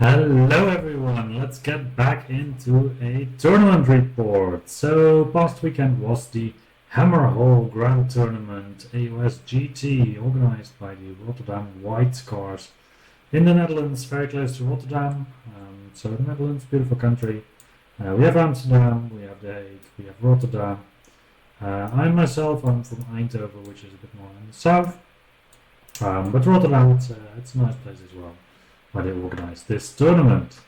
Hello everyone, let's get back into a tournament report. So past weekend was the Hammerhall Grand Tournament AOS GT organized by the Rotterdam White Scars in the Netherlands, very close to Rotterdam. So the Netherlands, beautiful country. We have Amsterdam, we have The Hague, we have Rotterdam. I'm from Eindhoven, which is a bit more in the south. But Rotterdam, it's a nice place as well where they organize this tournament.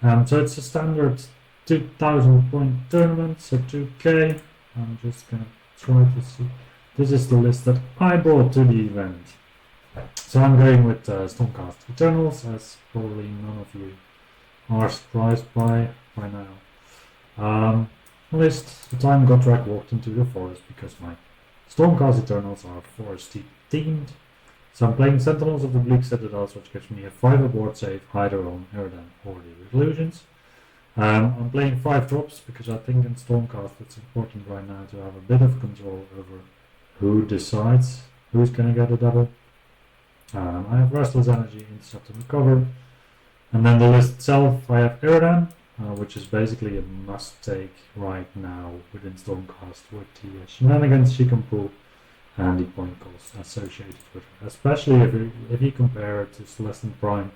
So it's a standard 2000 point tournament, so 2k. I'm just gonna try to see. This is the list that I brought to the event. So I'm going with Stormcast Eternals, as probably none of you are surprised by now. List, the time Gotrek walked into the forest because my Stormcast Eternals are foresty themed. So I'm playing Sentinels of the Bleak Citadels, which gives me a 5 aboard save either on Erdan or the Illusions. I'm playing 5 drops because I think in Stormcast it's important right now to have a bit of control over who decides who's going to get a double. I have Restless Energy, Intercept and Recover. And then the list itself, I have Erdan, which is basically a must-take right now within Stormcast with the shenanigans she can pull and the point cost associated with it, especially if you compare it to Celestin Prime.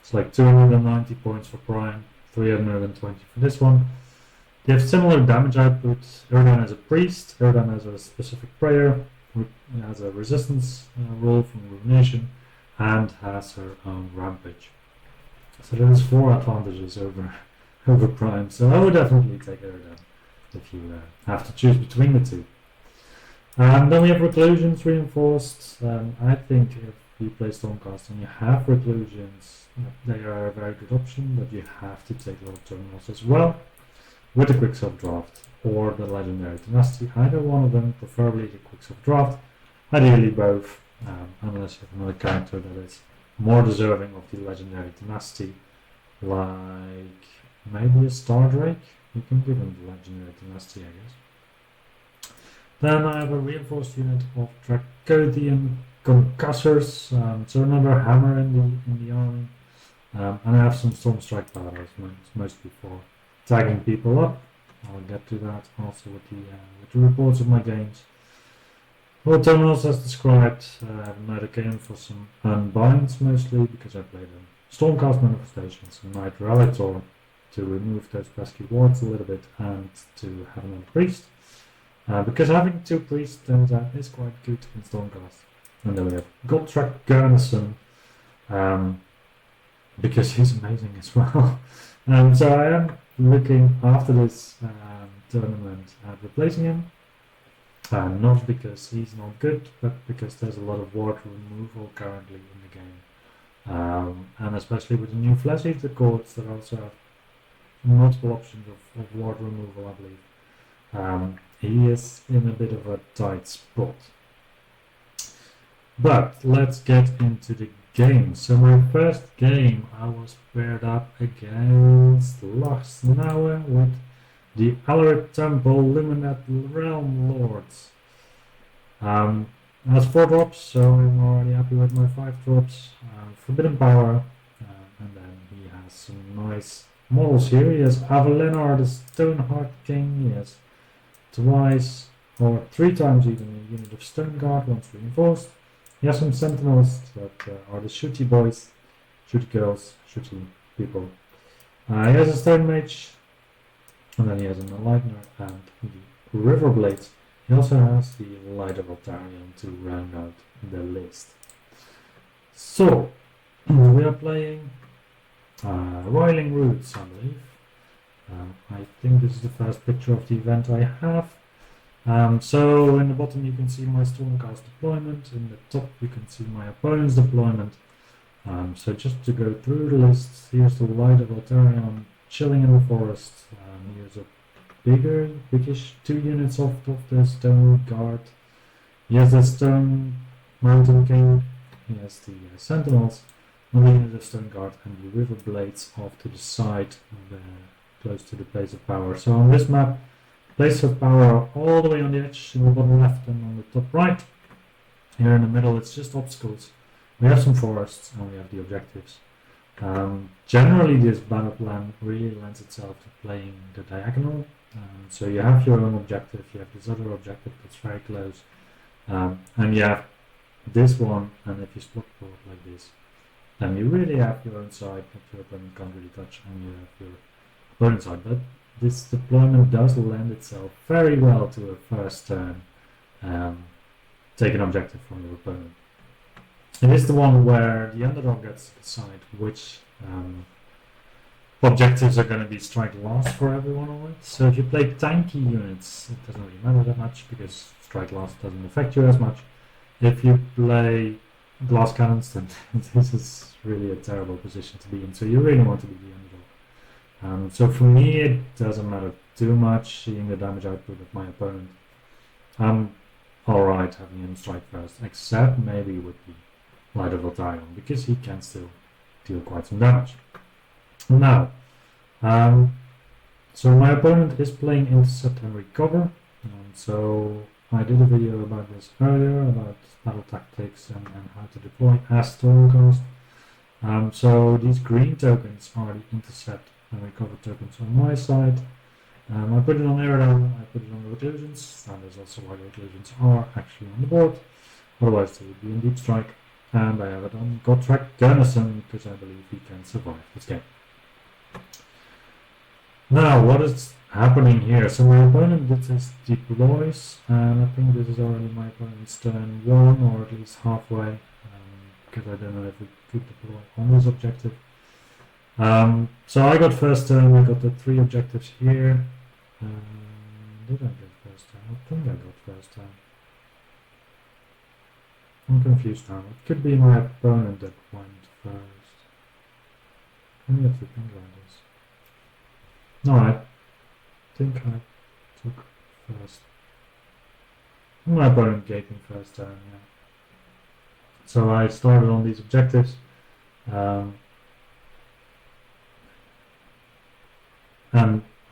It's like 290 points for Prime, 320 for this one. They have similar damage output. Erdan has a priest, Erdan has a specific prayer, has a resistance roll from Ruination, and has her own rampage. So there's 4 advantages over Prime. So I would definitely take Erdan if you have to choose between the two. Then we have Reclusions reinforced. I think if you play Stormcast and you have Reclusions, they are a very good option, but you have to take a lot of terminals as well, with the Quicksilver Draft or the Legendary Dynasty. Either one of them, preferably the Quicksilver Draft, ideally both, unless you have another character that is more deserving of the Legendary Dynasty, like maybe a Star Drake. You can give him the Legendary Dynasty, I guess. Then I have a reinforced unit of Dracodian Concussors, so another hammer in the army, and I have some Stormstrike powders, mostly for tagging people up. I'll get to that also with the reports of my games. Well, terminals as described. I have another game for some unbinds mostly because I played them. Stormcast Manifestations and Knight Relitor to remove those pesky wards a little bit and to have another priest. Because having 2 priests turns out is quite good in Stormcast. And then we have Gotrek Gurnison, because he's amazing as well. So I am looking after this tournament at replacing him. Not because he's not good, but because there's a lot of ward removal currently in the game. And especially with the new Flesh Eater Courts that also have multiple options of ward removal, I believe. He is in a bit of a tight spot. But let's get into the game. So my first game I was paired up against Lachsnauer with the Alaric Temple Luminat Realm Lords. Has 4 drops, so I'm already happy with my 5 drops. Forbidden Power, and then he has some nice models here. He has Avalenar, the Stoneheart King. He has twice or 3 times even a unit of Stone Guard, once reinforced. He has some Sentinels that are the shooty boys, shooty girls, shooty people. He has a Stone Mage, and then he has an Enlightener and the River Blades. He also has the Light of Altarian to round out the list. So, we are playing Roiling Roots, I believe. I think this is the first picture of the event I have. So in the bottom you can see my Stormcast deployment, in the top you can see my opponent's deployment. So just to go through the list, here's the Light of Altarian chilling in the forest. Here's a biggish 2 units of the Stone Guard. He has the Stone Mountain King, he has the Sentinels, another unit of Stone Guard, and the River Blades off to the side, close to the place of power. So on this map, place of power are all the way on the edge in the bottom left and on the top right. Here in the middle it's just obstacles. We have some forests and we have the objectives. Generally, this battle plan really lends itself to playing the diagonal. So you have your own objective, you have this other objective that's very close, and you have this one, and if you split board like this, then you really have your own side that your opponent can't really touch, and you have your opponent's side. But this deployment does lend itself very well to a first turn take an objective from your opponent. It is the one where the underdog gets to decide which objectives are going to be strike last for everyone on it. So if you play tanky units, it doesn't really matter that much because strike last doesn't affect you as much. If you play glass cannons, then this is really a terrible position to be in. So you really want to be the underdog. So for me, it doesn't matter too much seeing the damage output of my opponent. I'm alright having him strike first, except maybe with the Light of Eltarion, because he can still deal quite some damage. Now, so my opponent is playing Intercept and Recover. So I did a video about this earlier, about battle tactics and how to deploy as Stormcast. So these green tokens are the Intercept and Recover tokens on my side. I put it on Ablasserdam, I put it on the Reclusions, and there's also why the Reclusions are actually on the board, otherwise they would be in Deep Strike. And I have it on Gotrek Gunnison because I believe he can survive this game. Now, what is happening here? So my opponent did his deploys, and I think this is already my opponent's turn 1, or at least halfway, because I don't know if we could deploy on this objective. So I got first turn, I got the 3 objectives here. Did I get first turn? I think I got first turn. I'm confused now. It could be my opponent that went first. I have to think like this. No, I think I took first. My opponent gave me first turn, yeah. So I started on these objectives. And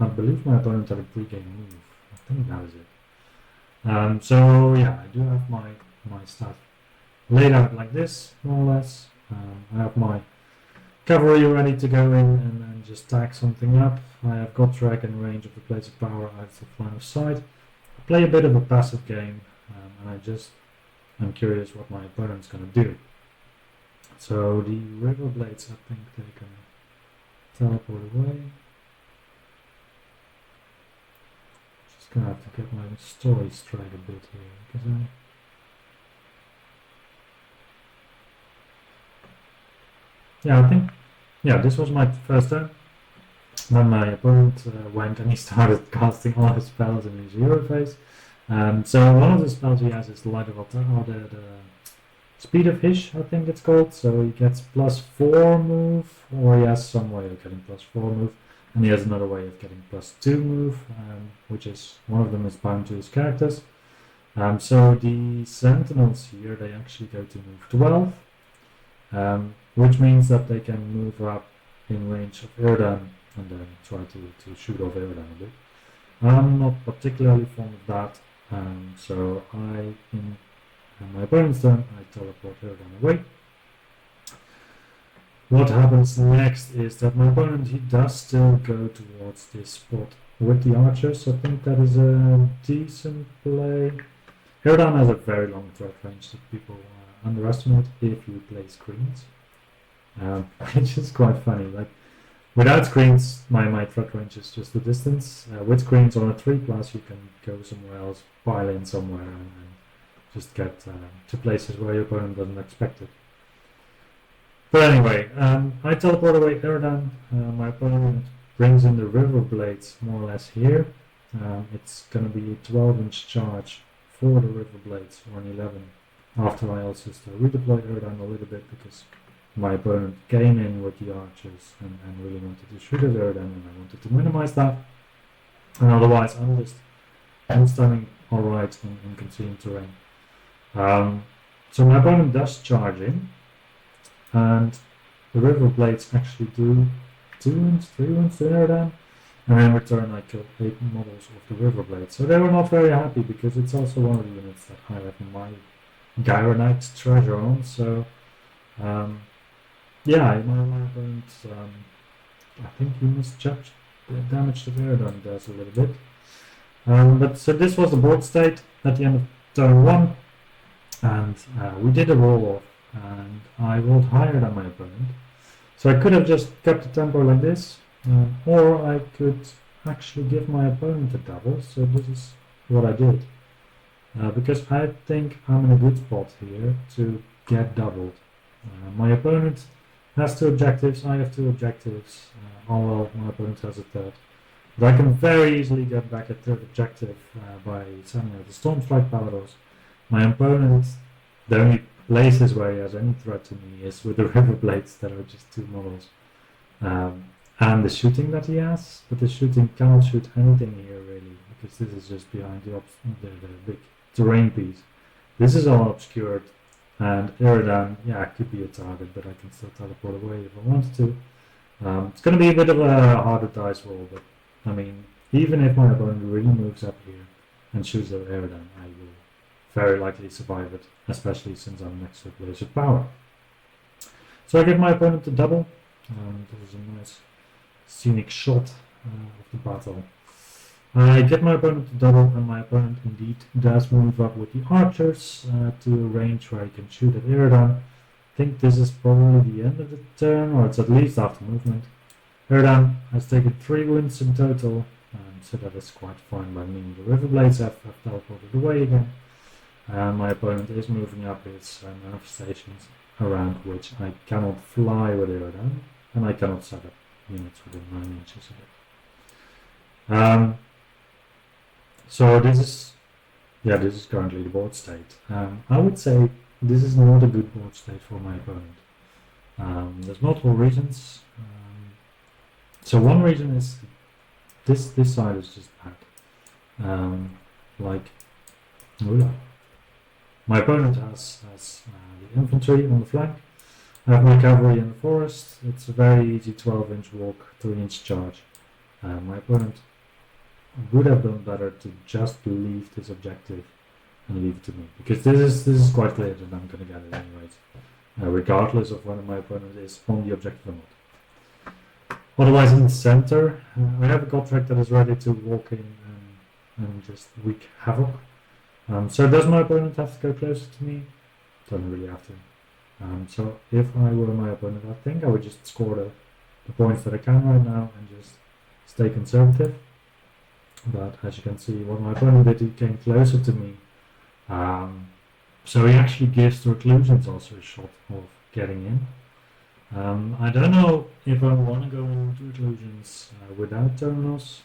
I believe my opponent had a pre-game move. I think that is it. So yeah, I do have my stuff laid out like this, more or less. I have my cavalry ready to go in and just tag something up. I have Gotrek in range of the plates of power out of line of sight. I play a bit of a passive game, and I'm curious what my opponent's going to do. So the River Blades, I think they can teleport away. Just gonna have to get my story straight a bit here, because this was my first turn. Then my opponent went and he started casting all his spells in his hero phase. So one of the spells he has is the Light of Eltarion, or the Speed of Hish, I think it's called. So he gets +4 move, or he has some way of getting +4 move, and he has another way of getting +2 move, which is, one of them is bound to his characters. So the Sentinels here, they actually go to move 12. Which means that they can move up in range of Ablasserdam and then try to shoot off Ablasserdam a bit. I'm not particularly fond of that, so in my opponent's turn, I teleport Ablasserdam away. What happens next is that my opponent, he does still go towards this spot with the archers. I think that is a decent play. Ablasserdam has a very long threat range that people underestimate if you play screens. Which is quite funny. Like, without screens, my threat range is just the distance. With screens on a 3+, you can go somewhere else, pile in somewhere, and just get to places where your opponent doesn't expect it. But anyway, I teleport away Ablasserdam. My opponent brings in the River Blades more or less here. It's going to be a 12-inch charge for the River Blades, or an 11. After I also still redeployed Ablasserdam a little bit because my opponent came in with the archers and really wanted to shoot at Ablasserdam, and I wanted to minimize that. And otherwise, I'm standing alright in concealed terrain. So my opponent does charge in, and the River Blades actually do 2 wounds, 3 wounds to Ablasserdam, and in return I killed 8 models of the River Blades. So they were not very happy because it's also one of the units that I have my Gyronite treasure on. So yeah, my opponent, I think he misjudged the damage to Aerodon does a little bit. But so this was the board state at the end of turn 1, and we did a roll off, and I rolled higher than my opponent. So I could have just kept the tempo like this, or I could actually give my opponent a double, so this is what I did. Because I think I'm in a good spot here to get doubled. My opponent has 2 objectives, I have 2 objectives, although my opponent has a third. But I can very easily get back a third objective by sending out the Storm Strike Paladors. My opponent, the only places where he has any threat to me is with the River Blades that are just 2 models. And the shooting that he has, but the shooting cannot shoot anything here really, because this is just behind the big terrain piece. This is all obscured, and Iridan, yeah, could be a target, but I can still teleport away if I wanted to. It's going to be a bit of a harder dice roll, but I mean, even if my opponent really moves up here and shoots at Iridan, I will very likely survive it, especially since I'm next to Blaze of Power. So I give my opponent a double. This is a nice scenic shot of the battle. I get my opponent to double, and my opponent indeed does move up with the archers to a range where he can shoot at Iridan. I think this is probably the end of the turn, or it's at least after movement. Iridan has taken 3 wounds in total, so that is quite fine by me. The River Blades have teleported away again, and my opponent is moving up his manifestations, around which I cannot fly with Iridan, and I cannot set up units within 9 inches of it. So this is currently the board state. I would say this is not a good board state for my opponent. There's multiple reasons. So one reason is this side is just bad. My opponent has the infantry on the flank. I have my cavalry in the forest. It's a very easy 12-inch walk, 3-inch charge. My opponent would have done better to just leave this objective and leave it to me, because this is quite clear that I'm going to get it anyways, regardless of whether my opponent is on the objective or not. Otherwise, in the center, I have a Gotrek that is ready to walk in and just wreak havoc. So does my opponent have to go closer to me? Doesn't really have to. So if I were my opponent, I think I would just score the points that I can right now and just stay conservative. But as you can see, what my opponent did, he came closer to me. So he actually gives the reclusions also a shot of getting in. I don't know if I want to go into reclusions without terminals.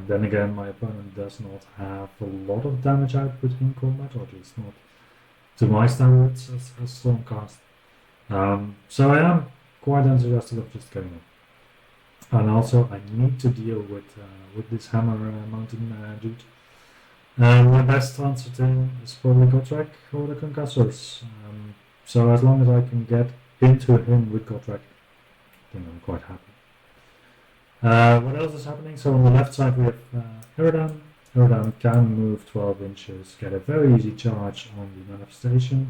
Then again, my opponent does not have a lot of damage output in combat, or at least not to my standards as Stormcast. So I am quite enthusiastic of just going in. And also, I need to deal with this hammer mountain dude. My best answer to him is probably Gotrek or the Concussors. So as long as I can get into him with Gotrek, I think I'm quite happy. What else is happening? So on the left side we have Iridan. Iridan can move 12 inches, get a very easy charge on the manifestation,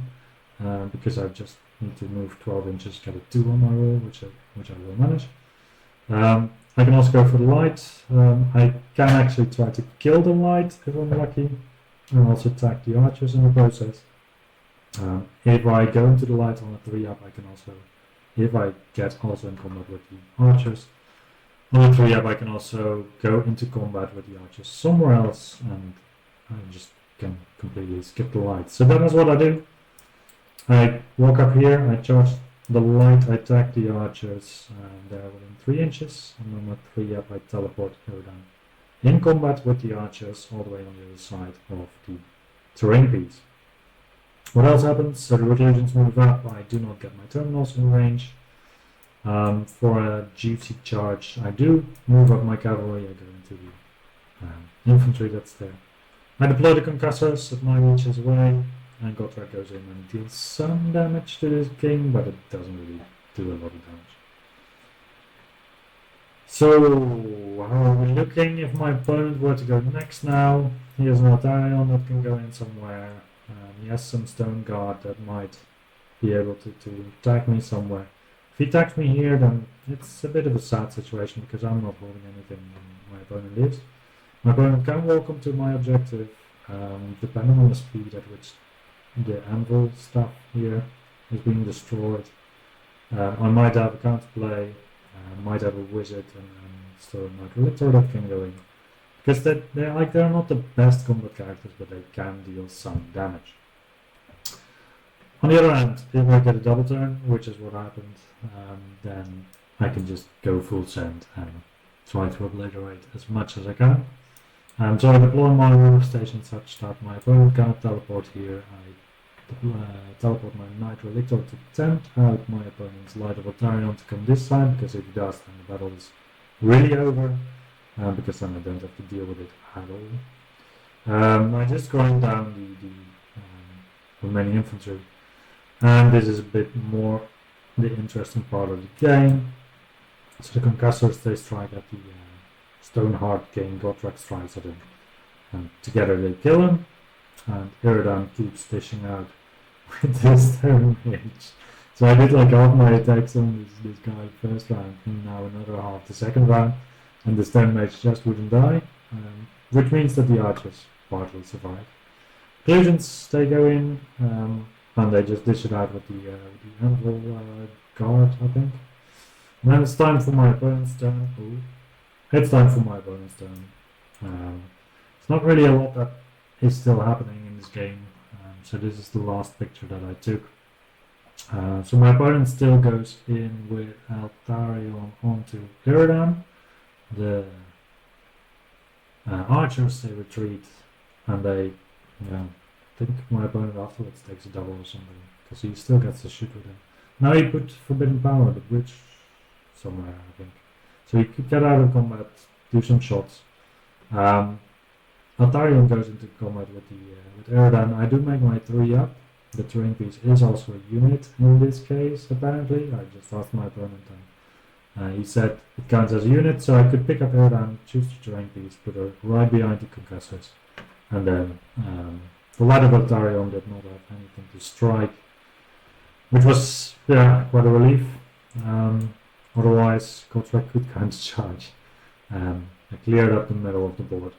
because I just need to move 12 inches, get a 2 on my roll, which I will manage. I can also go for the light. I can actually try to kill the light if I'm lucky, and also attack the archers in the process. If I go into the light on a 3-up, I can also, if I get also in combat with the archers, on a 3-up I can also go into combat with the archers somewhere else, and I just can completely skip the light. So that is what I do. I walk up here, I charge the light, I attack the archers, they're within 3 inches, and on a 3-up I teleport Iridan in combat with the archers all the way on the other side of the terrain piece. What else happens? So the reclusions move up, I do not get my terminals in range. For a juicy charge, I do move up my cavalry, I go into the infantry that's there. I deploy the concussors at 9 inches away, and Gotrek goes in and deals some damage to this king, but it doesn't really do a lot of damage. So, how are we looking? If my opponent were to go next now, he has an Altarion that can go in somewhere. He has some Stone Guard that might be able to attack me somewhere. If he attacks me here, then it's a bit of a sad situation because I'm not holding anything and my opponent is. My opponent can welcome to my objective, depending on the speed at which the anvil stuff here is being destroyed. I might have a counterplay, might have a wizard and still a knight relictor that can go in. Because they're not the best combat characters, but they can deal some damage. On the other hand, if I get a double turn, which is what happened, then I can just go full send and try to obliterate as much as I can. So I deploy my ruler station such that my opponent cannot teleport here. I teleport my knight relictor to tempt out my opponent's light of Altarion to come this side, because if he does, then the battle is really over, because then I don't have to deal with it at all. I just grind down the remaining infantry, and this is a bit more the interesting part of the game. So the concussors, they strike at the Stoneheart King, Gotrek strikes at him, and together they kill him, and Ablasserdam keeps dishing out with this Stone Mage. So I did like half my attacks on this guy first round, and now another half the second round, and the Stone Mage just wouldn't die, which means that the archers partly survive. Illusions, they go in, and they just dish it out with the anvil guard, I think. And then it's time for my opponent's turn. Ooh. It's time for my opponent's turn. It's not really a lot that is still happening in this game, so this is the last picture that I took. So my opponent still goes in with Altarion onto Ablasserdam. The archers, they retreat, and they, I think my opponent afterwards takes a double or something, because he still gets to shoot with him. Now he put Forbidden Power, the bridge, somewhere, I think. So he could get out of combat, do some shots. Altarion goes into combat with Ablasserdam. I do make my 3 up. The terrain piece is also a unit in this case, apparently. I just asked my opponent, and he said it counts as a unit, so I could pick up Ablasserdam, choose the terrain piece, put her right behind the concussors, and then the light of Altarion did not have anything to strike, which was quite a relief. Otherwise, Gotrek could kind of charge. I cleared up the middle of the board,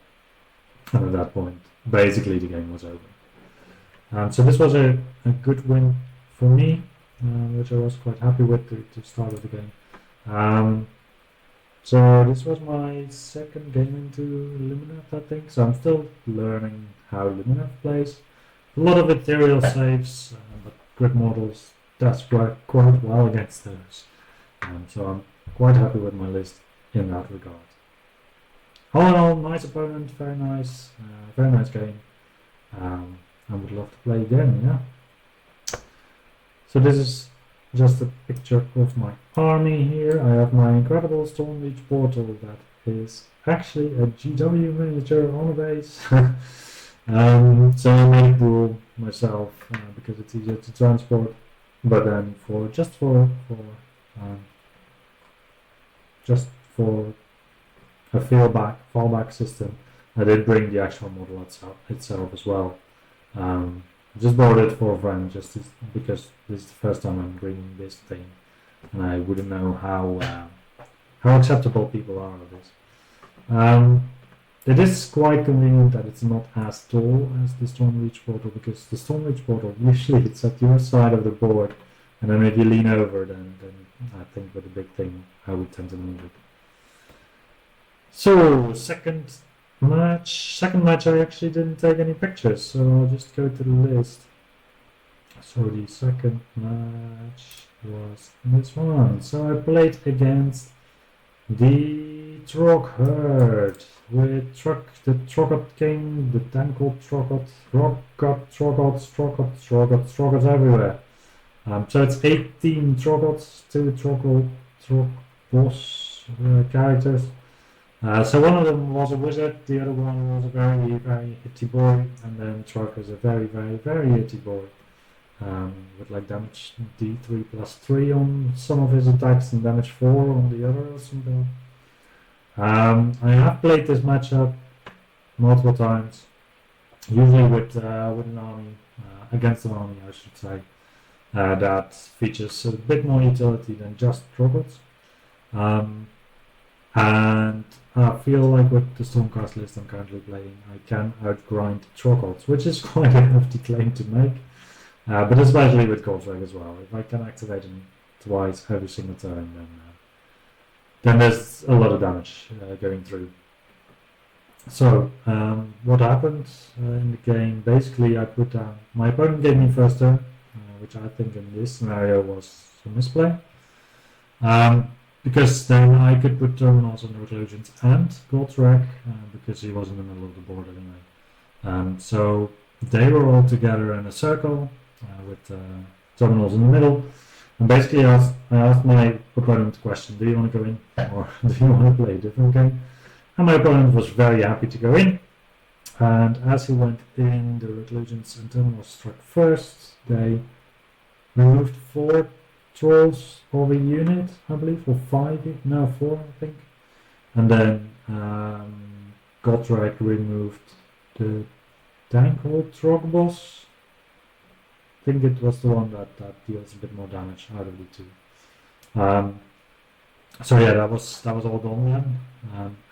and at that point, basically the game was over. So this was a good win for me, which I was quite happy with to start of the game. So this was my second game into Lumineth, I think. So I'm still learning how Lumineth plays. A lot of ethereal saves, but grid models does quite well against those. So I'm quite happy with my list in that regard. All in all, nice opponent, very nice game. I would love to play again, yeah. So this is just a picture of my army here. I have my incredible Stormreach portal that is actually a GW miniature on a base. So I made it dual myself because it's easier to transport. But then just for a fallback system, I did bring the actual model itself as well. Just bought it for a friend because this is the first time I'm bringing this thing, and I wouldn't know how acceptable people are of this. It is quite convenient that it's not as tall as the Stormreach portal, because the Stormreach portal usually it's at your side of the board, and then if you lean over, then I think with a big thing I would tend to move it. So second match I actually didn't take any pictures, so I'll just go to the list. So the second match was this one. So I played against the Trog Herd with the Trogot King, the Dankle Trogot, Trogots everywhere. So it's 18 Trogots, 2 Trog boss characters. So one of them was a wizard, the other one was a very, very hitty boy, and then Trog is a very, very, very hitty boy. With like damage D3 plus 3 on some of his attacks and damage 4 on the other or something. I have played this matchup multiple times, usually with an army, against an army I should say. that features a bit more utility than just Troggots. And I feel like with the Stormcast list I'm currently playing, I can outgrind Troggots, which is quite a hefty claim to make. But especially with Goldreg as well. If I can activate him twice every single turn, then there's a lot of damage going through. So, what happened in the game? Basically, I put down... My opponent gave me first turn, which I think in this scenario was a misplay. Because then I could put Terminals on the Reclusions and Goldreg, because he was in the middle of the board anyway. So, they were all together in a circle, with Terminals in the middle. And basically, I asked my opponent the question, do you want to go in, or do you want to play a different game? And my opponent was very happy to go in. And as he went in, the Reclusions and Terminals struck first. They removed 4 trolls of a unit, I believe, or 5, no, 4, I think. And then Gotrek removed the Dankled Trogbos. I think it was the one that deals a bit more damage out of the 2. So yeah, that was all done then.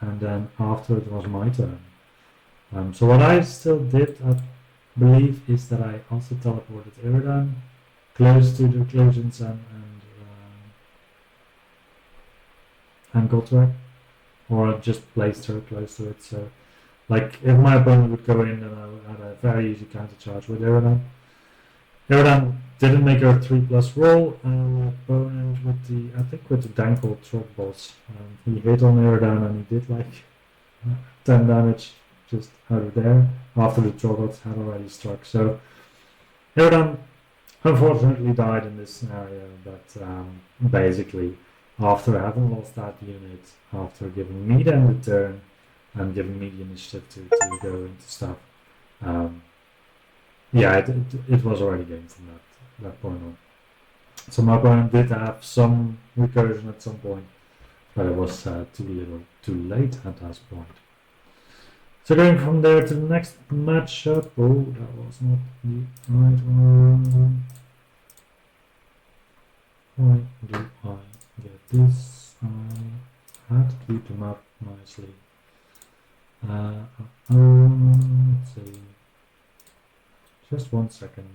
And then after it was my turn. So what I still did, I believe, is that I also teleported Iridan close to the Reclusions and Gotrek, or just placed her close to it. So, like, if my opponent would go in, then I had a very easy counter charge with Iridan. Iridan didn't make her 3+ roll, and my opponent with the Dankled Trogboss, he hit on Iridan and he did like 10 damage just out of there after the Trogbots had already struck. So Iridan unfortunately died in this scenario, but basically after having lost that unit, after giving me then the turn and giving me the initiative to go into stuff, yeah, it was already game from that point on. So my opponent did have some recursion at some point, but it was too late at that point. So going from there to the next matchup. Oh, that was not the right one. Why do I get this? I had to keep them up nicely. Let's see. Just 1 second.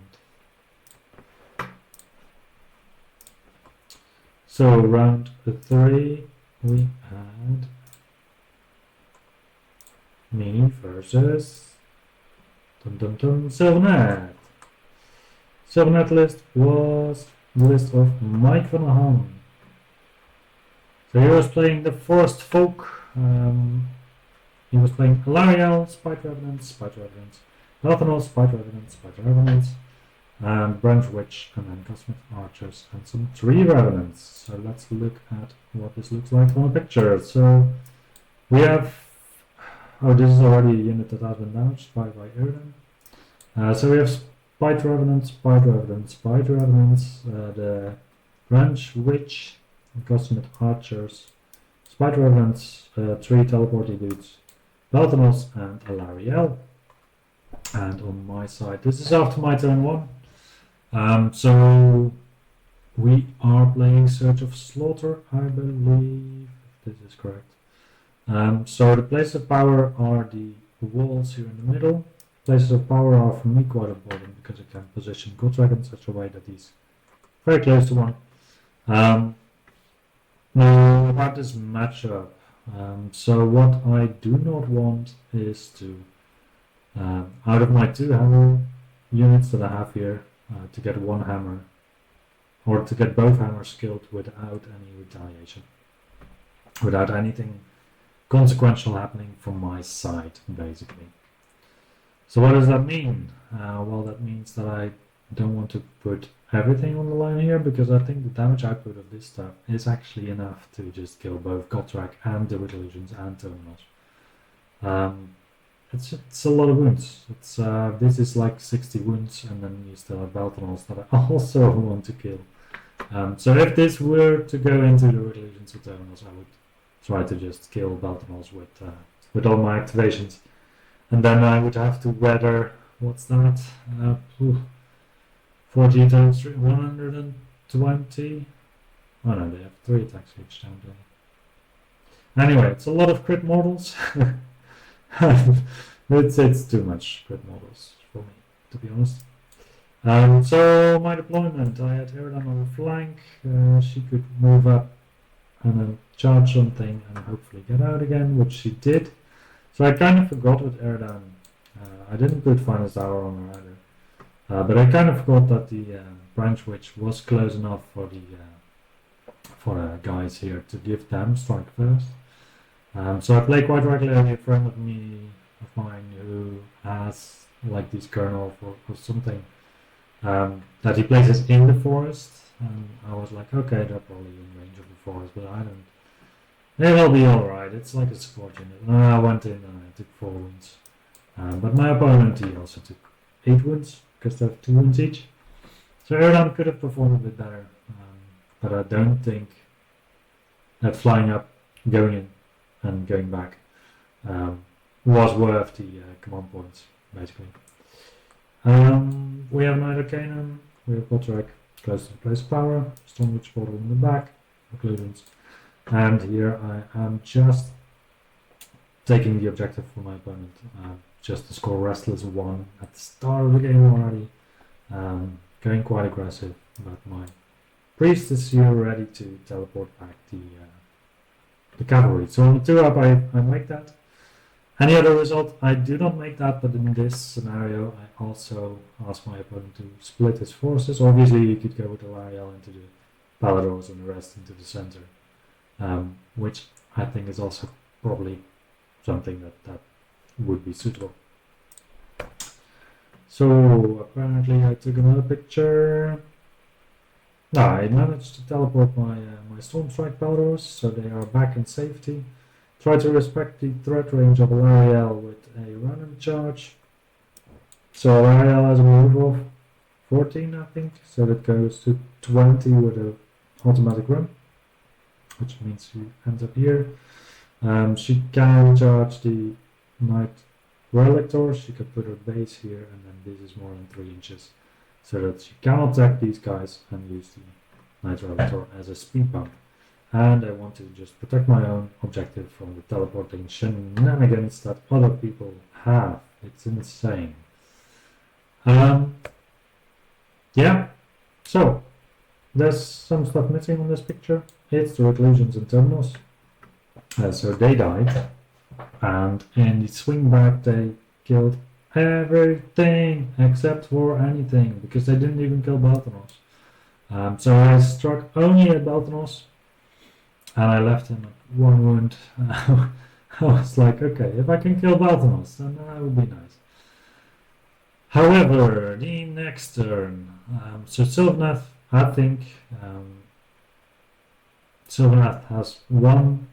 So round 3 we had me versus Sylvanet. Sylvanet list was the list of Mike van der Haan. So he was playing the Forest Folk. He was playing Alariel, Spite Revenants, Elthanol, Spite Revenants, and Branch Witch, and then Cosmic Archers, and some Tree Revenants. So let's look at what this looks like from a picture. So we have... Oh, this is already a unit that has been damaged by Iridan. So we have Spite Revenants, the Branch Witch, Cosmic Archers, Spite Revenants, 3 teleporty dudes, Belthanos, and Alariel. And on my side, this is after my turn 1. So we are playing Search of Slaughter, I believe this is correct. So the places of power are the walls here in the middle. Places of power are for me quite important because I can position Gotrek in such a way that he's very close to one. Now about this matchup. So what I do not want is to out of my 2 hammer units that I have here, to get 1 hammer, or to get both hammers killed without any retaliation, without anything consequential happening from my side, basically. So what does that mean? Well, that means that I don't want to put everything on the line here, because I think the damage output of this stuff is actually enough to just kill both Gotrek and the Reclusions and Terminals. It's a lot of wounds. This is like 60 wounds, and then you still have Belthanos that I also want to kill. So if this were to go into the Reclusions or Terminals, I would try to just kill Belthanos with all my activations, and then I would have to weather, what's that? 40 times 3, 120. Oh no, they have 3 attacks each time, don't they? Anyway, it's a lot of crit models. It's too much crit models for me, to be honest. So my deployment, I had Aerodam on the flank. She could move up and then charge something and hopefully get out again, which she did. So I kind of forgot with Aerodam. I didn't put Finest Hour on her either. But I kind of forgot that the branch witch was close enough for the guys here to give them strike first. So I play quite regularly a friend of mine who has like this kernel or something that he places in the forest, and I was like, okay, they're probably in range of the forest, but I don't. It'll be alright, it's like a support unit. And I went in and I took 4 wounds. But my opponent, he also took 8 wounds, because they have 2 wounds each. So Aerodam could have performed a bit better, but I don't think that flying up, going in, and going back was worth the command points, basically. We have Knight Arcanum, we have Gotrek close to the place of power, Stormwitch Portal in the back, occlusions. And here I am just taking the objective for my opponent, just to score Restless 1 at the start of the game already, going quite aggressive, but my priest is here ready to teleport back the cavalry. So on the 2-up I make that. Any other result, I do not make that, but in this scenario I also ask my opponent to split his forces. Obviously you could go with the Lariel into the Paladors and the rest into the center. Which I think is also probably something that would be suitable. So apparently I took another picture. No, I managed to teleport my Stormstrike Paladors, so they are back in safety. Try to respect the threat range of a Lariel with a random charge. So Lariel has a move of 14, I think, so that goes to 20 with an automatic run, which means she ends up here. She can charge the Knight Relictor, she can put her base here, and then this is more than 3 inches, so that she can attack these guys and use the Knight Relictor as a speed bump. And I want to just protect my own objective from the teleporting shenanigans that other people have. It's insane. Yeah, so there's some stuff missing on this picture. It's the reclusions and terminals. So they died, and in the swing back they killed everything except for anything, because they didn't even kill Balthanos. So I struck only at Balthanos, and I left him at 1 wound. I was like, okay, if I can kill Balthanos, then that would be nice. However, the next turn, so Sylvaneth, I think Sylvaneth has one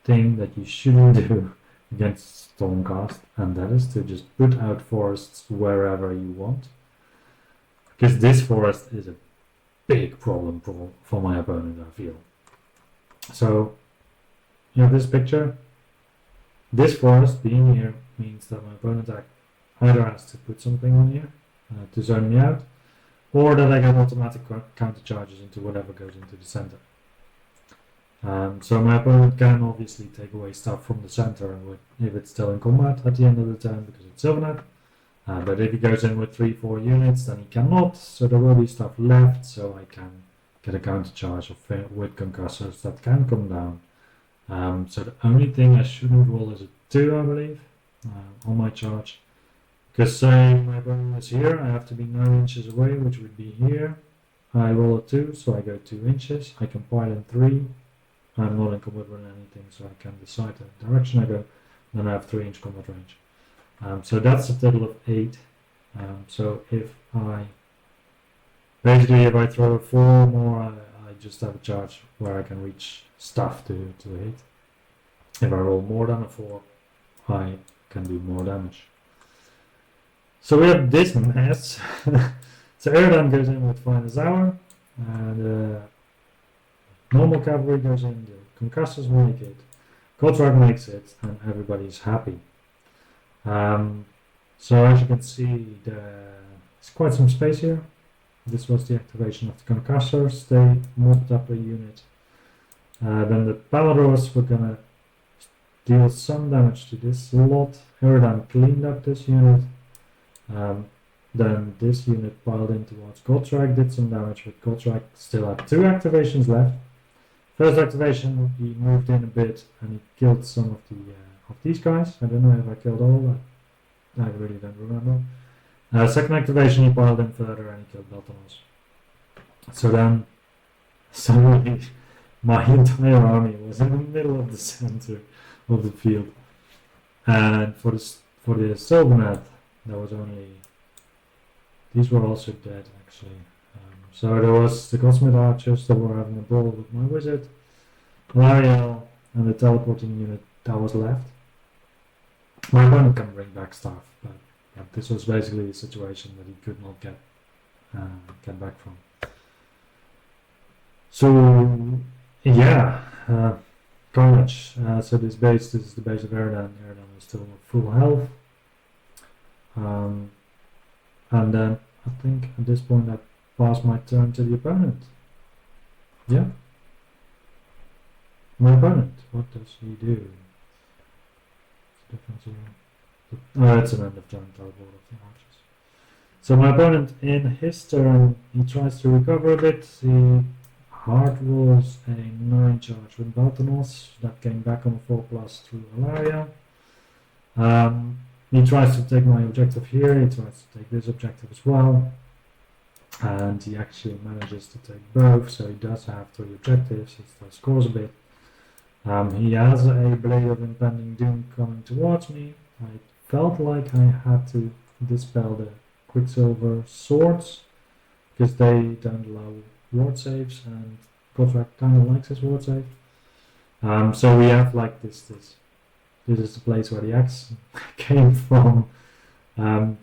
thing that you shouldn't do against Stormcast, and that is to just put out forests wherever you want, because this forest is a big problem for my opponent, I feel. So you have this picture. This forest being here means that my opponent either has to put something on here to zone me out, or that I get automatic counter charges into whatever goes into the center. So my opponent can obviously take away stuff from the center if it's still in combat at the end of the turn, because it's Sylvaneth. But if he goes in with 3-4 units, then he cannot, so there will be stuff left, so I can get a counter charge with concussors that can come down. So the only thing I shouldn't roll is a 2, I believe, on my charge. Because say my opponent is here, I have to be 9 inches away, which would be here. I roll a 2, so I go 2 inches. I can pile in 3. I'm not in combat with anything, so I can decide the direction I go. Then I have 3-inch combat range. So that's a total of 8. So if I throw a 4 more, I just have a charge where I can reach stuff to hit. If I roll more than a 4, I can do more damage. So we have this mess. So Aerodam goes in with Finest Hour, and normal cavalry goes in, the concussors make it, Gotrek makes it, and everybody's happy. So as you can see, there's quite some space here. This was the activation of the concussors. They mopped up a unit. Then the Paladors were gonna deal some damage to this lot. Hammerhall cleaned up this unit. Then this unit piled in towards Gotrek, did some damage, but Gotrek still had 2 activations left. First activation, he moved in a bit and he killed some of these guys. I don't know if I killed all. I really don't remember. Second activation, he piled in further and he killed Beltanos. So then, suddenly, my entire army was in the middle of the center of the field. And for the Sylvanet, there was only... These were also dead, actually. So there was the Cosmic Archers that were having a brawl with my Wizard, Lariel, and the teleporting unit that was left. My opponent can bring back stuff, but this was basically a situation that he could not get back from. So, yeah, Carnage. So this is the base of Erdan. Erdan is still full health. And then I think at this point I pass my turn to the opponent. Yeah. My opponent, what does he do? Oh, it's an end of turn teleport of the archers. So my opponent in his turn, he tries to recover a bit. He hard rolls a 9 charge with Baltanos. That came back on a 4+ through Alaria. He tries to take my objective here, he tries to take this objective as well, and he actually manages to take both, so he does have 3 objectives, he still scores a bit. He has a Blade of Impending Doom coming towards me. I felt like I had to dispel the Quicksilver Swords, because they don't allow ward saves, and Gotrek kind of likes his ward save. So we have like this is the place where the axe came from.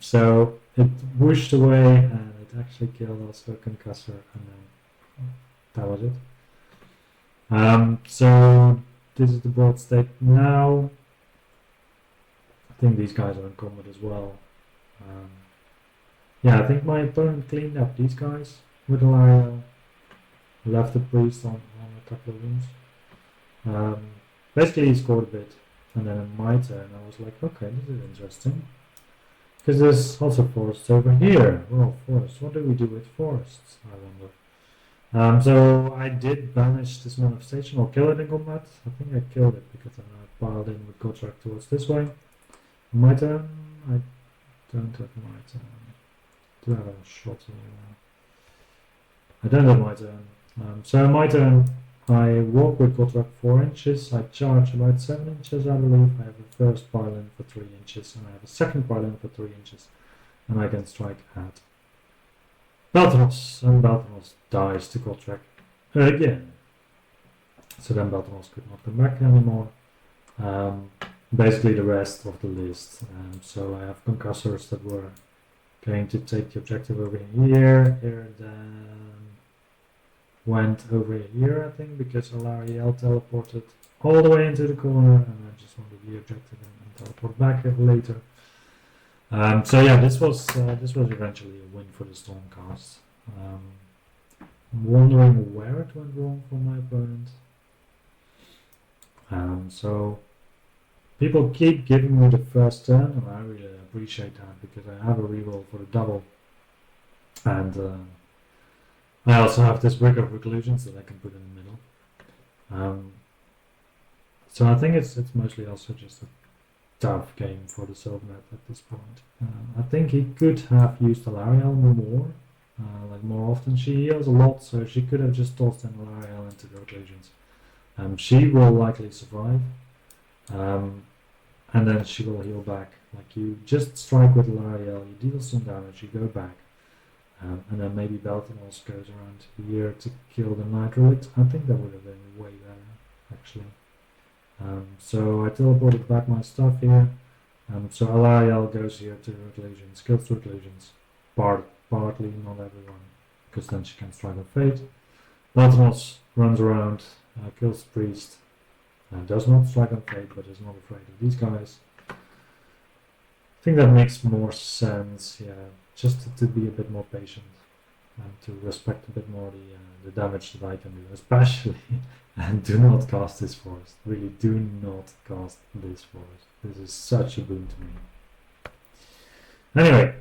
So it whooshed away and it actually killed also a concussor, and then that was it. So this is the board state now. I think these guys are in combat as well. Yeah, I think my opponent cleaned up these guys with Alario. Left the priest on a couple of wounds. Basically he scored a bit. And then in my turn, I was like, okay, this is interesting. Because there's also forests over here. Well, forests. What do we do with forests? I wonder. So I did banish this manifestation or kill it in combat. I think I killed it because I piled in with Gotrek towards this way. In my turn, I don't have my turn. Do I have a shot here? I don't have my turn. So in my turn, I walk with Gotrek 4 inches, I charge about 7 inches, I believe. I have a first pile-in for 3 inches, and I have a second pile-in for 3 inches, and I can strike at Baltanos, and Baltanos dies to Gotrek again. So then Baltanos could not come back anymore. Basically the rest of the list. So I have concussors that were going to take the objective over here, then went over here, I think, because Alariel teleported all the way into the corner, and I just wanted the objective and teleport back later. So yeah, this was eventually a win for the Stormcast. I'm wondering where it went wrong for my opponent. So people keep giving me the first turn, and I really appreciate that because I have a reroll for the double, and I also have this Brick of Reclusions that I can put in the middle. So I think it's mostly also just a tough game for the Sylvanet at this point. I think he could have used Alariel more, like more often. She heals a lot, so she could have just tossed in Alariel into the Reclusions. She will likely survive, and then she will heal back. Like you just strike with Alariel, you deal some damage, you go back. And then maybe Baltanos goes around here to kill the Night Relic. I think that would have been way better, actually. So I teleported back my stuff here. So Alariel goes here to Reclusions, kills the Reclusions. Partly, not everyone, because then she can strike on Fate. Baltanos runs around, kills the Priest, does not strike on Fate, but is not afraid of these guys. I think that makes more sense, yeah. Just to be a bit more patient. and to respect a bit more the damage that I can do, especially. And do not cast this forest. Really, do not cast this forest. This is such a boon to me. Anyway,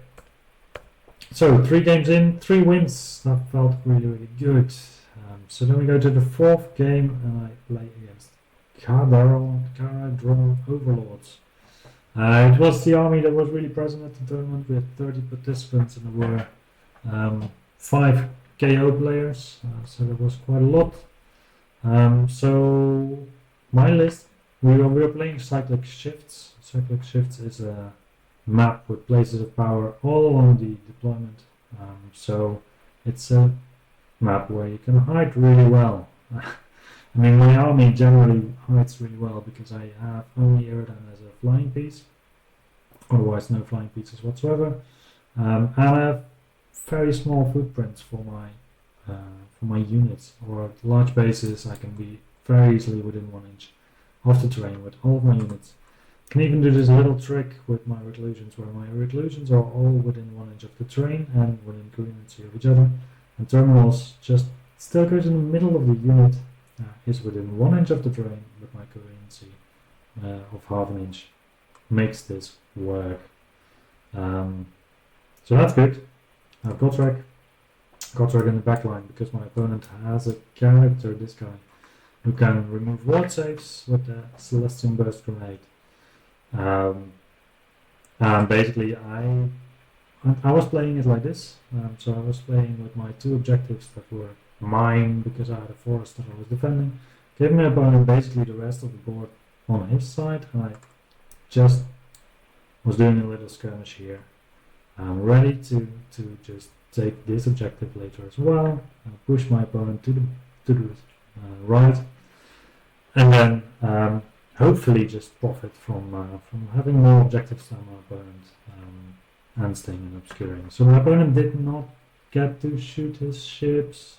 so 3 games in, 3 wins. That felt really, really good. So then we go to the 4th game, and I play against Khadra Overlords. It was the army that was really present at the tournament. We had 30 participants, and there were 5 KO players, so there was quite a lot. So my list, we were playing Cyclic Shifts. Cyclic Shifts is a map with places of power all along the deployment. So it's a map where you can hide really well. I mean, my army generally hides really well because I have only Erdan as a flying piece, otherwise no flying pieces whatsoever, and I have very small footprints for my units, or large bases. I can be very easily within 1 inch of the terrain with all of my units. Can even do this little trick with my reclusions, where my reclusions are all within 1 inch of the terrain and within coherency of each other, and terminals just still goes in the middle of the unit, is within 1 inch of the terrain, but my coherency of half an inch makes this work. So that's good. I've got track in the backline because my opponent has a character, this guy, who can remove ward saves with the Celestial Burst Grenade. And basically I was playing it like this. So I was playing with my 2 objectives that were mine because I had a forest that I was defending. Gave my opponent basically the rest of the board on his side, and I just was doing a little skirmish here. I'm ready to just take this objective later as well, and push my opponent to the right, and then hopefully just profit from having more objectives than my opponent, and staying in obscuring. So my opponent did not get to shoot his ships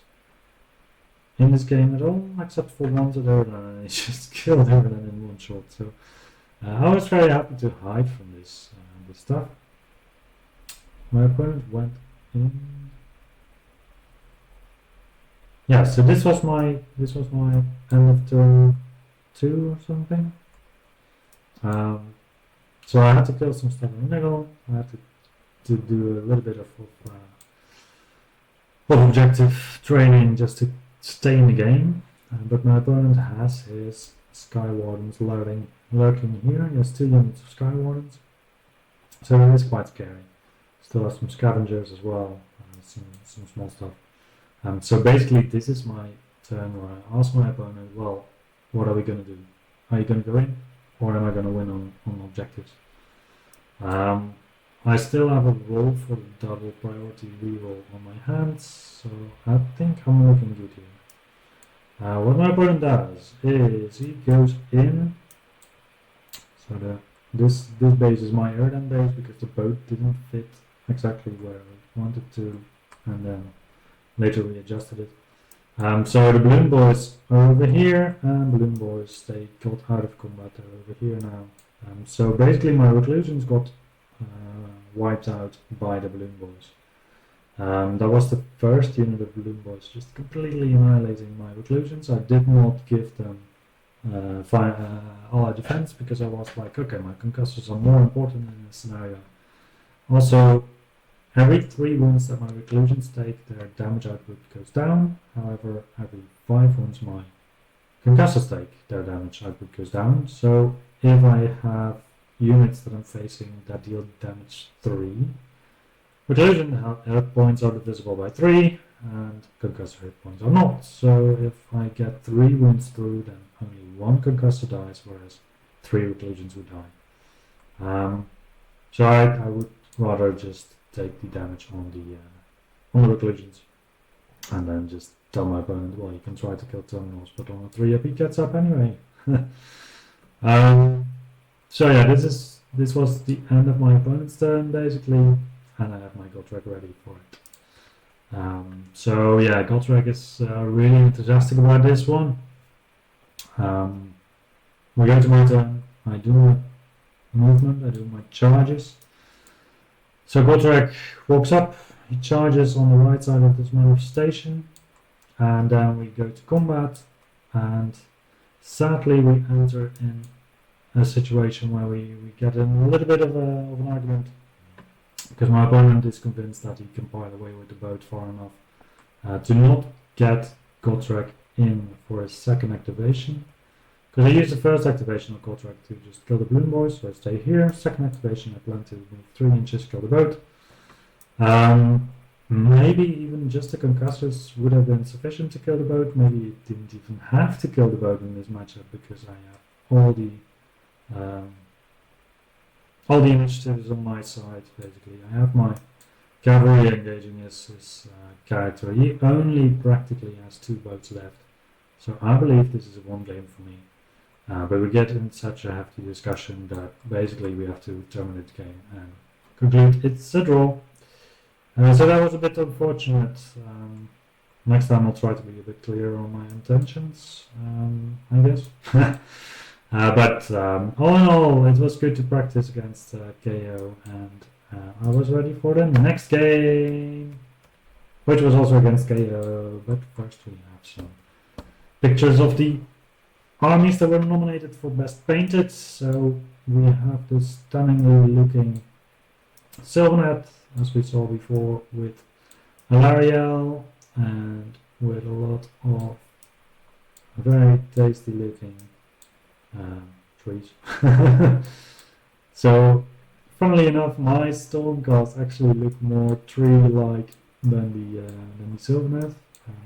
in this game at all, except for once at Erdan, and he just killed Erdan in 1 shot. So I was very happy to hide from this stuff. My opponent went in. Yeah, so this was my end of turn 2 or something. So I had to kill some stuff in the middle. I had to do a little bit of objective training just to stay in the game. But my opponent has his Sky Wardens lurking here. He has 2 units of Sky Wardens, so it is quite scary. Still have some scavengers as well, some small stuff. So basically this is my turn where I ask my opponent, well, what are we going to do? Are you going to go in, or am I going to win on objectives? I still have a roll for the double priority reroll on my hands, so I think I'm looking good here. What my opponent does is he goes in. So this base is my Erdan base because the boat didn't fit exactly where I wanted to, and then later we adjusted it. So the balloon boys are over here, and balloon boys, they got out of combat, they're over here now. So basically my reclusions got wiped out by the balloon boys. That was the first unit of balloon boys, just completely annihilating my reclusions. I did not give them all defense because I was like, okay, my concussors are more important in this scenario. Also, every 3 wounds that my reclusions take, their damage output goes down. However, every 5 wounds my concussors take, their damage output goes down. So if I have units that I'm facing that deal damage 3, reclusion hit points are divisible by 3, and concussor hit points are not. So if I get 3 wounds through, then only 1 concussor dies, whereas 3 reclusions would die. So I would rather just take the damage on the reclusions, and then just tell my opponent, well, you can try to kill terminals, but on a 3-up he gets up anyway. So yeah, this was the end of my opponent's turn basically, and I have my Gotrek ready for it. So yeah, Gotrek is really enthusiastic about this one. We go to my turn. I do my movement, I do my charges. So Gotrek walks up, he charges on the right side of this manifestation, and then we go to combat, and sadly we enter in a situation where we get in a little bit of an argument, because my opponent is convinced that he can pile away with the boat far enough to not get Gotrek in for his second activation. Because I used the first activation of Gotrek to just kill the balloon boys, so I stay here. Second activation, I plan to move 3 inches, kill the boat. Maybe even just the concussors would have been sufficient to kill the boat. Maybe it didn't even have to kill the boat in this matchup, because I have all the initiatives on my side. Basically, I have my cavalry engaging his character. He only practically has 2 boats left, so I believe this is a 1 game for me. But we get in such a hefty discussion that basically we have to terminate the game and conclude it's a draw. So that was a bit unfortunate. Next time I'll try to be a bit clearer on my intentions, I guess. But all in all, it was good to practice against KO, and I was ready for the next game, which was also against KO. But first we have some pictures of the armies that were nominated for Best Painted. So we have this stunningly looking Sylvanet, as we saw before, with Alariel and with a lot of very tasty looking trees. So, funnily enough, my Stormcast actually look more tree-like than the Sylvanet.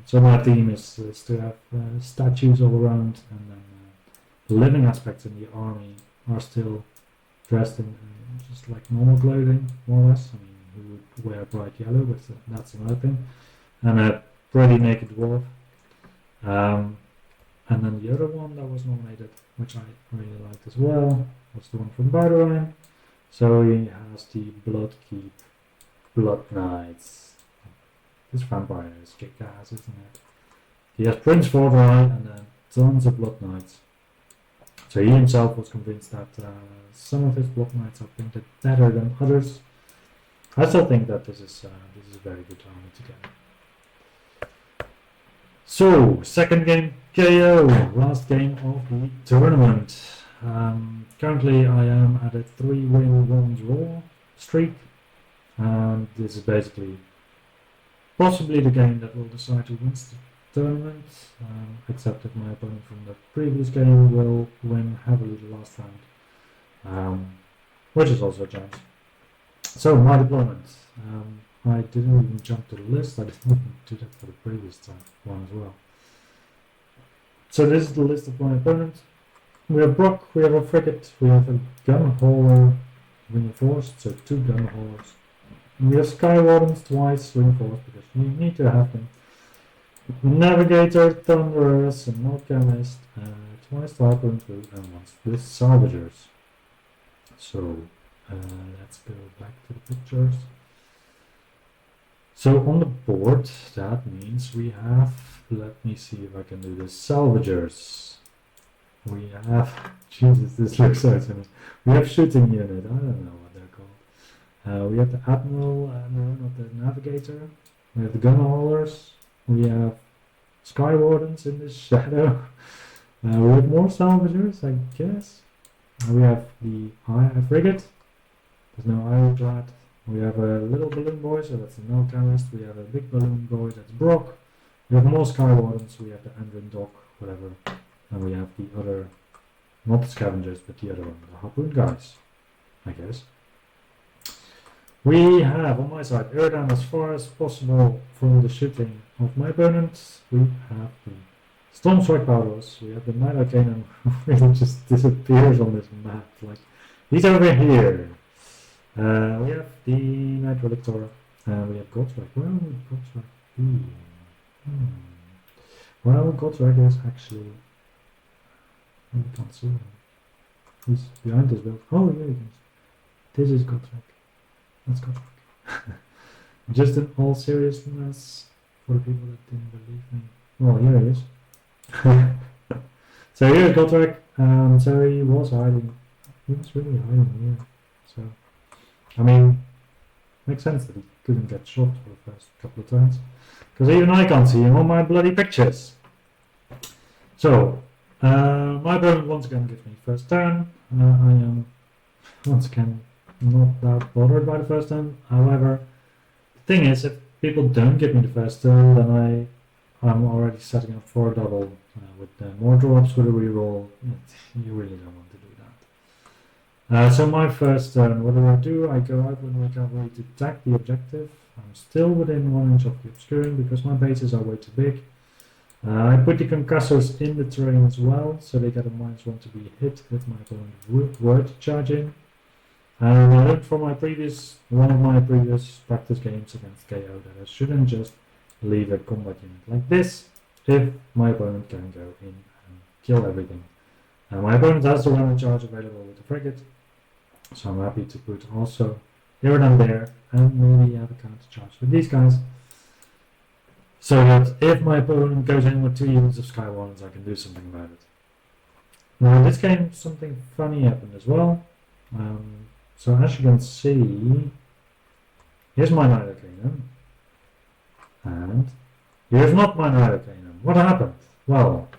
So my theme is to have statues all around, and then the living aspects in the army are still dressed in just like normal clothing, more or less. I mean, who would wear bright yellow, but that's another thing. And a pretty naked dwarf. And then the other one that was nominated, which I really liked as well, was the one from Bardoine. So he has the Bloodkeep Blood Knights. This vampire is kick-ass, isn't it? He has Prince Fordrain and then tons of Blood Knights. So he himself was convinced that some of his Blood Knights are painted better than others. I still think that this is a very good army to get. So, second game KO, last game of the tournament. Currently I am at a 3-win, 1-draw streak, and this is basically possibly the game that will decide who wins the tournament, except that my opponent from the previous game will win heavily the last round, which is also a chance. So, my deployment. I didn't even jump to the list, I didn't even do that for the previous one as well. So this is the list of my opponent. We have Brock, we have a frigate, we have a gun hauler reinforced, so 2 gun haulers. We have Sky Wardens twice reinforced, because you need to have them. Navigator, Thunderers, and Mod Chemist, twice Harpoon through, and once with Salvagers. So let's go back to the pictures. So on the board, that means we have, let me see if I can do this, Salvagers. We have, Jesus, this looks so funny. We have Shooting Unit, I don't know what they're called. We have the Admiral, no, not the Navigator. We have the Gun Haulers. We have Sky Wardens in the shadow. We have more Salvagers, I guess. We have the Frigate. There's no Ironclad. We have a little balloon boy, so that's the no chemist. We have a big balloon boy, that's Brock. We have more Sky Wardens. We have the Andrin Dock, whatever. And we have the other, not the Scavengers, but the other one, the Harpoon guys, I guess. We have on my side Erdan as far as possible from the shooting of my opponent. We have the Stormstrike Powders. We have the Night Arcanum who really just disappears on this map. Like, he's over here. We have the Night Relictor, and we have Gotrek. Where would Gotrek be? Well, Gotrek is actually... I can't see him. He's behind this build. Oh, here he is. This is Gotrek. That's Gotrek. Just in all seriousness, for the people that didn't believe me. Well, here he is. So here's Gotrek. So he was hiding. He was really hiding here. So... I mean, Makes sense that he couldn't get shot for the first couple of turns. Because even I can't see him on my bloody pictures. So, my opponent once again gives me first turn. I am once again not that bothered by the first turn. However, the thing is, if people don't give me the first turn, then I'm already setting up for a double with more drops with a reroll. You really don't want to do that. So my first turn, what do? I go out with my cavalry to attack the objective. I'm still within 1 inch of the obscuring because my bases are way too big. I put the concussors in the terrain as well, so they get a -1 to be hit if my opponent were to charge in. And I learned from one of my previous practice games against KO that I shouldn't just leave a combat unit like this if my opponent can go in and kill everything. My opponent has the running charge available with the frigate, so I'm happy to put also here and there, and maybe have a counter charge with these guys. So that if my opponent goes in with 2 units of Sky Wardens, I can do something about it. Now in this game, something funny happened as well. So as you can see, here's my Knight Arcanum, and here's not my Knight Arcanum. What happened? Well,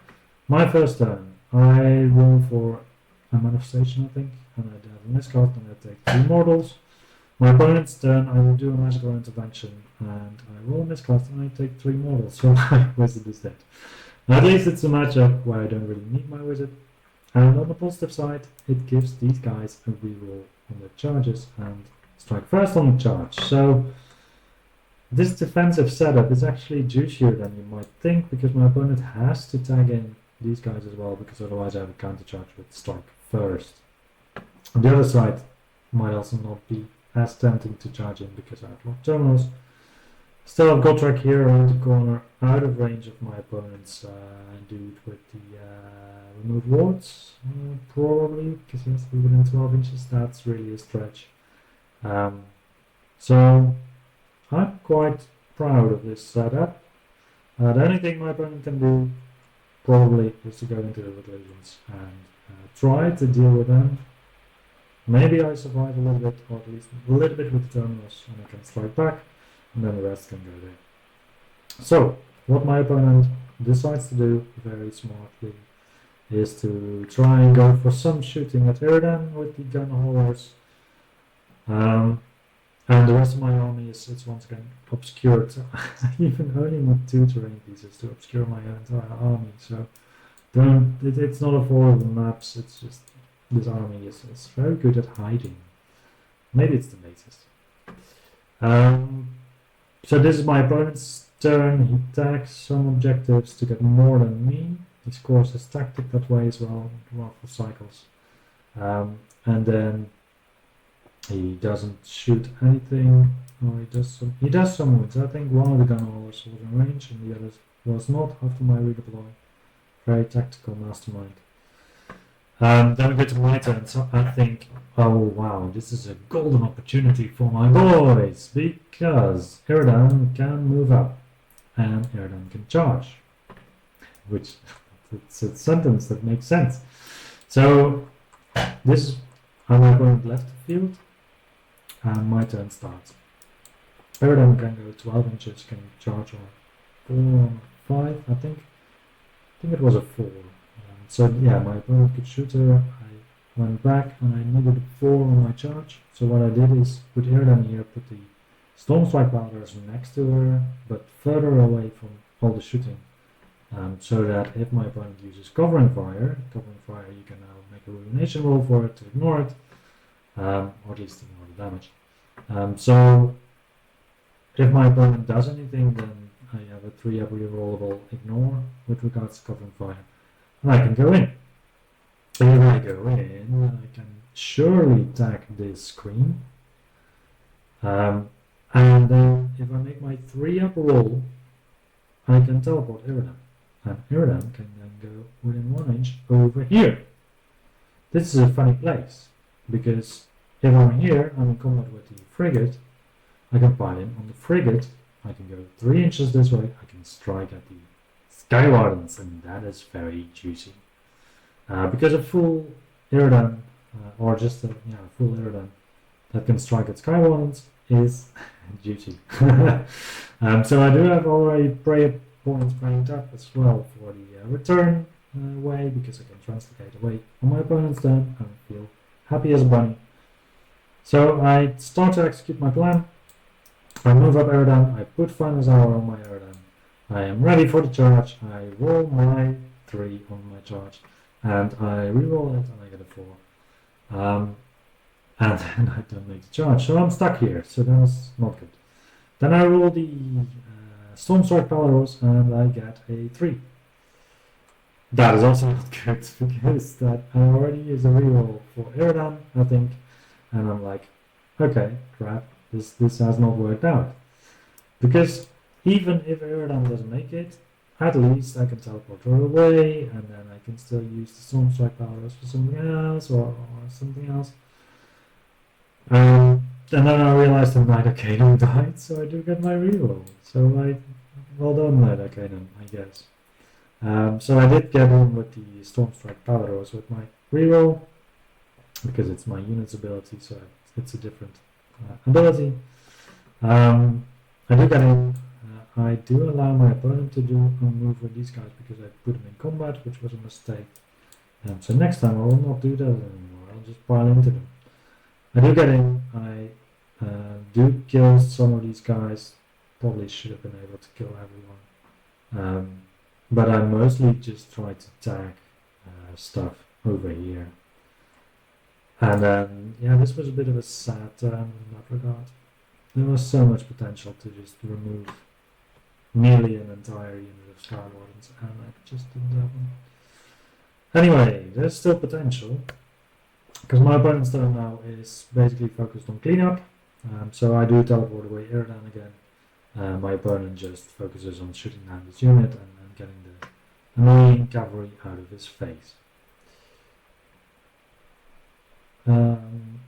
my first turn, I roll for a manifestation, I think, and I have a miscast, and I take 3 mortals. My opponent's turn, I will do a magical intervention, and I roll a miscast, and I take 3 mortals, so my wizard is dead. Now, at least it's a matchup where I don't really need my wizard. And on the positive side, it gives these guys a reroll on their charges and strike first on the charge. So this defensive setup is actually juicier than you might think, because my opponent has to tag in these guys as well, because otherwise I have a counter charge with strike first. On the other side, might also not be as tempting to charge in because I have locked terminals. Still have Gotrek here around the corner, out of range of my opponent's dude with the remove wards, probably, because he has to be within 12 inches. That's really a stretch. So I'm quite proud of this setup. The only thing my opponent can do probably is to go into the Legends and try to deal with them. Maybe I survive a little bit, or at least a little bit with the terminals, and I can strike back, and then the rest can go there. So, what my opponent decides to do very smartly is to try and go for some shooting at Iridan with the gun haulers. And the rest of my army is once again obscured. So I even only need 2 terrain pieces to obscure my entire army. So it's not a fall of the maps, it's just this army is very good at hiding. Maybe it's the basis. So this is my opponent's turn. He tags some objectives to get more than me. He scores his tactic that way as well for cycles. And then he doesn't shoot anything. Or he does some wounds. I think one of the gun haulers was in range and the other was not after my redeploy. Very tactical mastermind. Then we get to my turn, so I think, oh wow, this is a golden opportunity for my boys, because Iridan can move up and Iridan can charge, which it's a sentence that makes sense. So this is how my opponent left the field, and my turn starts. Iridan can go 12 inches, can charge on 4 or 5, I think it was a 4. So yeah, my opponent could shoot her. I went back and I needed a 4 on my charge. So what I did is put Iridan here, put the Storm Strike powders next to her, but further away from all the shooting. So that if my opponent uses covering fire, you can now make a ruination roll for it to ignore it, or at least ignore the damage. So if my opponent does anything, then I have a 3 every rollable ignore with regards to covering fire. And I can go in. If I go in, I can surely tag this screen. And then if I make my 3 up roll, I can teleport Iridan. And Iridan can then go within 1 inch over here. This is a funny place, because if I'm here, I'm in combat with the frigate, I can pile in on the frigate, I can go 3 inches this way, I can strike at the Sky Wardens, and that is very juicy. Because a full Iridan, or just a full Iridan that can strike at Sky Wardens, is duty. So I do have already prayer points banked up as well for the return way, because I can translocate away on my opponent's turn and feel happy as a bunny. So I start to execute my plan. I move up Ablasserdam, I put Finance Hour on my Ablasserdam. I am ready for the charge. I roll my 3 on my charge, and I reroll it, and I get a 4. And then I don't make the charge, so I'm stuck here. So that's not good. Then I roll the Stormstrike Palaros, and I get a 3. That is also not good, because that already is a reroll for Ablasserdam, I think, and I'm like, okay, crap, this has not worked out, because even if Ablasserdam doesn't make it, at least I can teleport her away, and then I can still use the Stormstrike Palaros for something else, or something else. And then I realized that Knight Arcanum died, so I do get my reroll. So well done, Knight Arcanum, I guess. So I did get in with the Stormstrike Palaros with my reroll, because it's my unit's ability, so it's a different ability. I do get in. I do allow my opponent to do a move with these guys because I put them in combat, which was a mistake. So next time I will not do that anymore. I'll just pile into them. I do get in. I do kill some of these guys. Probably should have been able to kill everyone. But I mostly just try to tag stuff over here. And then, yeah, this was a bit of a sad turn in that regard. There was so much potential to just remove nearly an entire unit of Sky Wardens, and I just didn't have them. Anyway, there's still potential, because my opponent's turn now is basically focused on cleanup. So I do teleport away Ablasserdam again. My opponent just focuses on shooting down this unit and getting the annoying cavalry out of his face. And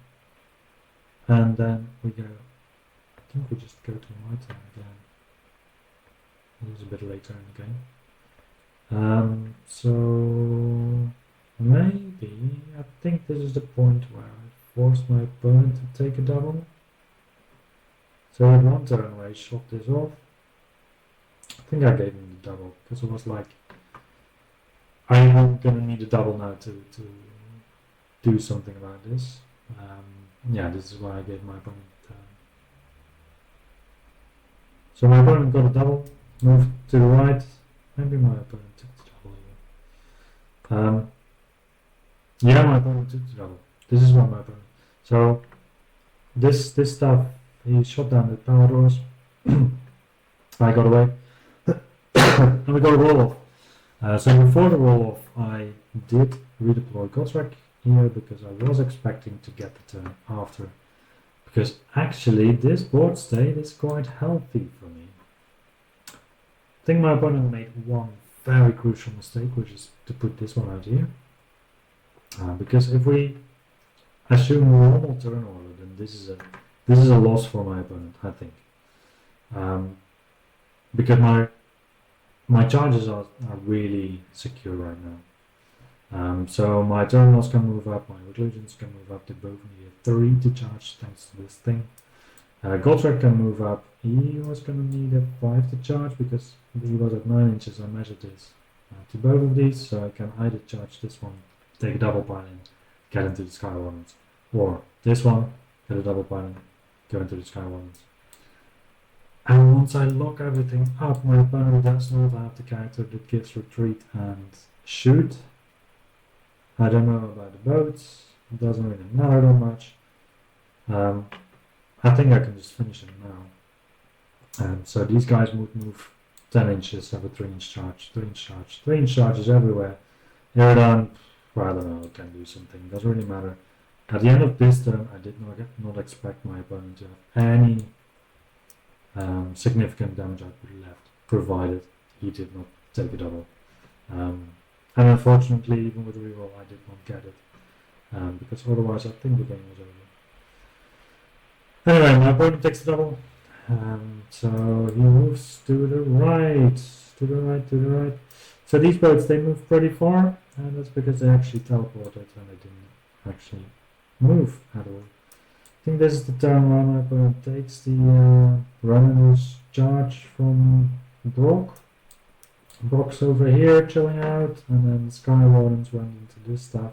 then we go, I think we just go to my turn again. It was a bit later in the game. So maybe, I think this is the point where I force my opponent to take a double. So at one turn where I shot this off, I think I gave him the double, because it was like, I'm gonna need a double now to do something about this. Yeah, this is why I gave my opponent. So my opponent got a double, moved to the right. Maybe my opponent took the double even. Yeah, my opponent took the double. This is what my opponent. So this stuff, he shot down the power doors. I got away, and we got a roll off. So before the roll off, I did redeploy Gotrek here because I was expecting to get the turn after. Because actually this board state is quite healthy for me. I think my opponent made one very crucial mistake, which is to put this one out here. Because if we assume normal turn order, then this is a loss for my opponent, I think. Because my charges are really secure right now. So my terminals can move up, my reclusions can move up. They both need a 3 to charge thanks to this thing. Gotrek can move up. He was going to need a 5 to charge because he was at 9 inches. I measured this to both of these, so I can either charge this one, take a double pile in, get into the Sky Wardens, or this one, get a double pile in, go into the Sky Wardens. And once I lock everything up, my opponent does not have the character that gives retreat and shoot. I don't know about the boats, it doesn't really matter that much. I think I can just finish it now. So these guys would move 10 inches, have a 3-inch charge, 3-inch charge, 3-inch charges everywhere. Ablasserdam, well, I don't know, can do something, doesn't really matter. At the end of this turn, I did not expect my opponent to have any significant damage output left, provided he did not take a double. And unfortunately, even with the reroll, I did not get it, because otherwise I think the game was over. Anyway, my opponent takes the double, so he moves to the right, to the right, to the right. So these boats, they move pretty far, and that's because they actually teleported and they didn't actually move at all. think this is the turn where my opponent takes the runners charge from Brock. Brock's over here chilling out, and then Sky Wardens went into this stuff.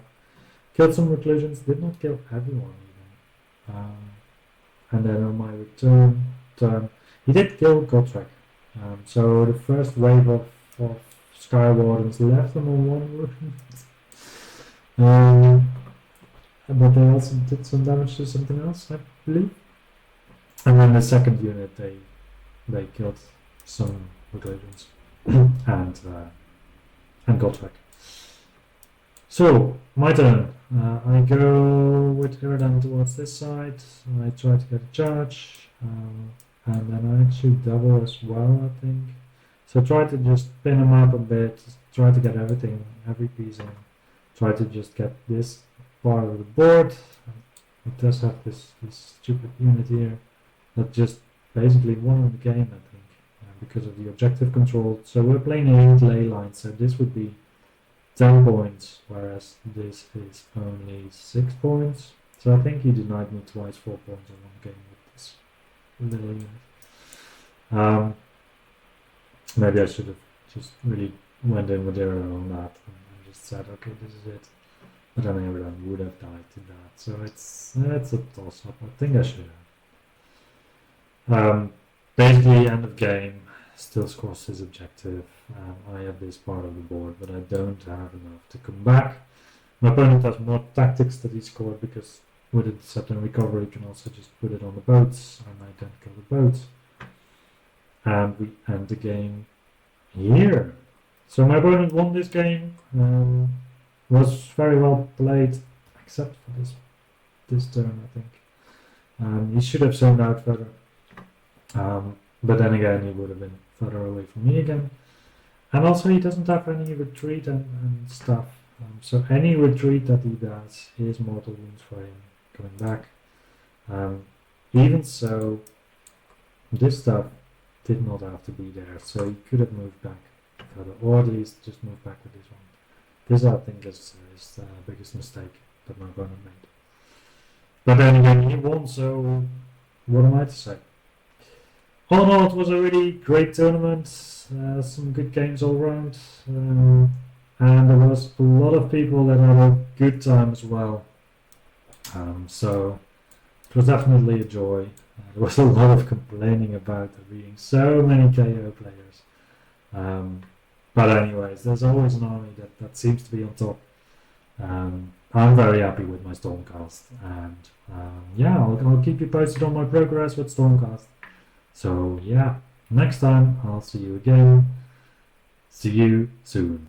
Killed some reclusions, did not kill everyone even. And then on my return turn, he did kill Gotrek. So the first wave of Sky Wardens left them on one rune. But they also did some damage to something else, I believe. And then the second unit, they killed some reclusions and Gotrek. So, my turn. I go with Iridam towards this side. I try to get a charge. And then I actually double as well, I think. So try to just pin him up a bit. Try to get everything, every piece in. Try to just get this part of the board. It does have this stupid unit here that just basically won the game, I think, because of the objective control. So we're playing 8 ley lines, so this would be 10 points, whereas this is only 6 points. So I think he denied me twice 4 points in one game with this little unit. Maybe I should have just really went in with error on that and just said, okay, this is it. But then everyone would have died to that. So it's a toss-up. I think I should have. Basically, end of game, still scores his objective. I have this part of the board, but I don't have enough to come back. My opponent has more tactics that he scored because with a Deception and Recovery, you can also just put it on the boats, and I don't kill the boats. And we end the game here. So my opponent won this game. Was very well played, except for this turn, I think. He should have zoned out further. But then again, he would have been further away from me again. And also he doesn't have any retreat and stuff. So any retreat that he does is mortal wounds for him coming back. Even so, this stuff did not have to be there. So he could have moved back further, or at least just moved back with this one. This, I think, is the biggest mistake that my opponent made. But then again, he won, so what am I to say? All in all, it was a really great tournament. Some good games all around. And there was a lot of people that had a good time as well. So it was definitely a joy. There was a lot of complaining about there being so many KO players. But anyways, there's always an army that seems to be on top. I'm very happy with my Stormcast, and yeah, I'll keep you posted on my progress with Stormcast. So yeah, next time I'll see you again. See you soon.